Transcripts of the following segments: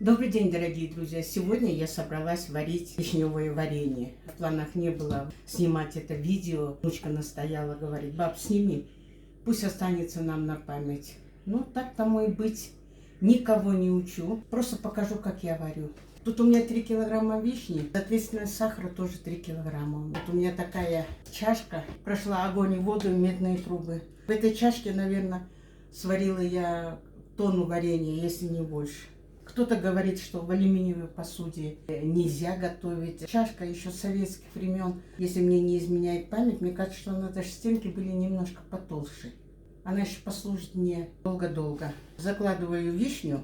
Добрый день, дорогие друзья! Сегодня я собралась варить вишневое варенье. В планах не было снимать это видео. Внучка настояла, говорит: баб, сними, пусть останется нам на память. Ну, так тому и быть. Никого не учу, просто покажу, как я варю. Тут у меня 3 килограмма вишни, соответственно, сахара тоже 3 килограмма. Вот у меня такая чашка, прошла огонь и воду, и медные трубы. В этой чашке, наверное, сварила я тонну варенья, если не больше. Кто-то говорит, что в алюминиевой посуде нельзя готовить. Чашка еще советских времен, если мне не изменяет память, мне кажется, что даже стенки были немножко потолще. Она еще послужит мне долго-долго. Закладываю вишню,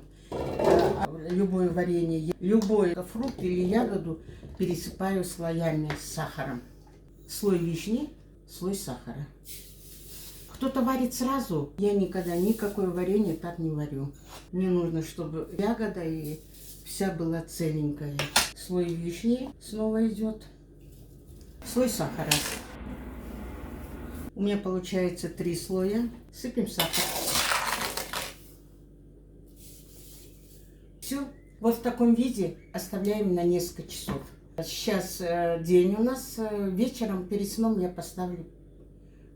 любое варенье, любой фрукт или ягоду пересыпаю слоями с сахаром. Слой вишни, слой сахара. Кто-то варит сразу. Я никогда никакое варенье так не варю. Мне нужно, чтобы ягода и вся была целенькая. Слой вишни снова идет. Слой сахара. У меня получается 3 слоя. Сыпем сахар. Все. Вот в таком виде оставляем на несколько часов. Сейчас день у нас. Вечером перед сном я поставлю,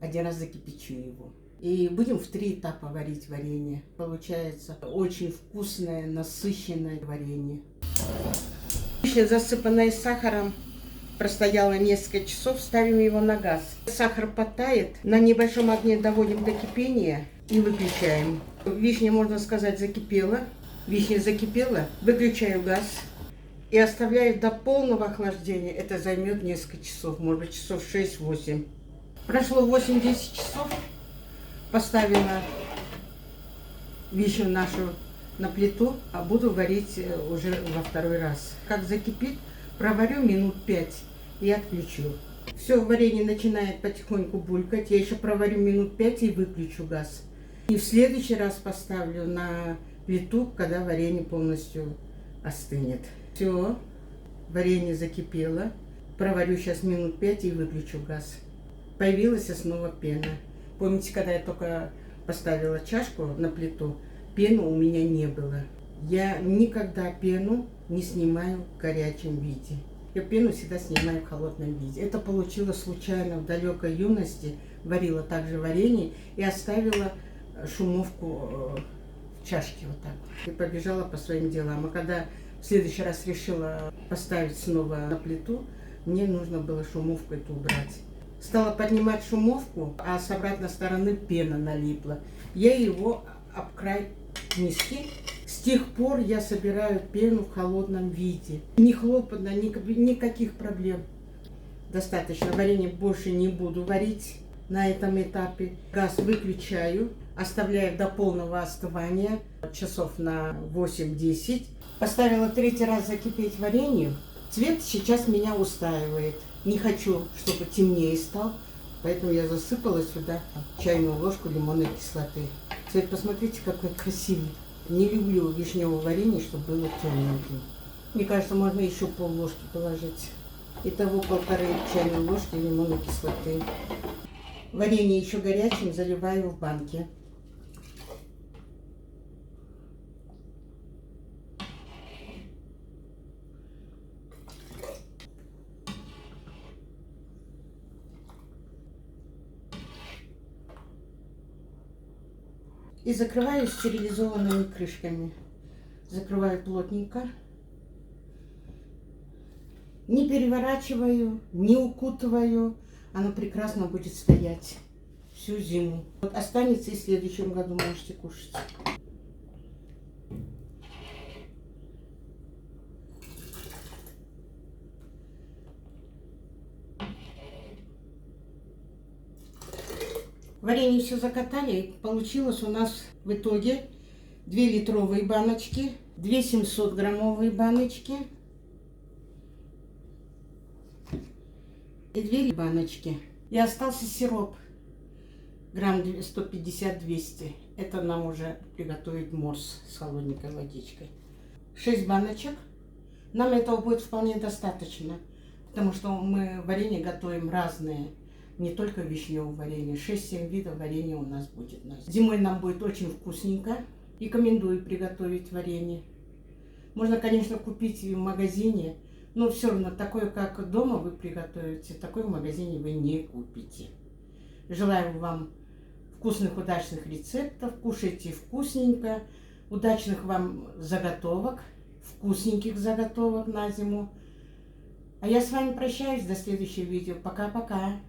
один раз закипячу его. И будем в 3 этапа варить варенье. Получается очень вкусное, насыщенное варенье. Вишня, засыпанная сахаром, простояла несколько часов, ставим его на газ. Сахар подтает, на небольшом огне доводим до кипения и выключаем. Вишня, можно сказать, закипела. Вишня закипела, выключаю газ и оставляю до полного охлаждения. Это займет несколько часов, может быть часов 6-8. Прошло 8-10 часов, поставила вишню нашу на плиту, а буду варить уже во 2-й раз. Как закипит, проварю минут 5 и отключу. Все, варенье начинает потихоньку булькать, я еще проварю минут 5 и выключу газ. И в следующий раз поставлю на плиту, когда варенье полностью остынет. Все, варенье закипело, проварю сейчас минут 5 и выключу газ. Появилась снова пена. Помните, когда я только поставила чашку на плиту, пены у меня не было. Я никогда пену не снимаю в горячем виде. Я пену всегда снимаю в холодном виде. Это получилось случайно в далекой юности. Варила также варенье и оставила шумовку в чашке вот так. И побежала по своим делам. А когда в следующий раз решила поставить снова на плиту, мне нужно было шумовку эту убрать. Стала поднимать шумовку, а с обратной стороны пена налипла. Я его об край миски. С тех пор я собираю пену в холодном виде. Не хлопотно, никаких проблем. Достаточно. Варенье больше не буду варить на этом этапе. Газ выключаю, оставляю до полного остывания, часов на 8-10. Поставила 3-й раз закипеть варенье. Цвет сейчас меня устраивает. Не хочу, чтобы темнее стал, поэтому я засыпала сюда чайную ложку лимонной кислоты. Цвет, посмотрите, какой красивый. Не люблю вишневое варенье, чтобы было темненьким. Мне кажется, можно еще пол-ложки положить. Итого 1,5 чайной ложки лимонной кислоты. Варенье еще горячим заливаю в банки. И закрываю стерилизованными крышками. Закрываю плотненько. Не переворачиваю, не укутываю. Оно прекрасно будет стоять всю зиму. Вот останется и в следующем году можете кушать. Варенье все закатали, получилось у нас в итоге 2 литровые баночки, 2 700-граммовые баночки и 2 баночки. И остался сироп, грамм 150-200. Это нам уже приготовить морс с холодненькой водичкой. 6 баночек. Нам этого будет вполне достаточно, потому что мы варенье готовим разные. Не только вишневое варенье, 6-7 видов варенья у нас будет. Зимой нам будет очень вкусненько. Рекомендую приготовить варенье. Можно, конечно, купить и в магазине, но все равно такое, как дома вы приготовите, такое в магазине вы не купите. Желаю вам вкусных, удачных рецептов, кушайте вкусненько, удачных вам заготовок, вкусненьких заготовок на зиму. А я с вами прощаюсь до следующего видео. Пока-пока.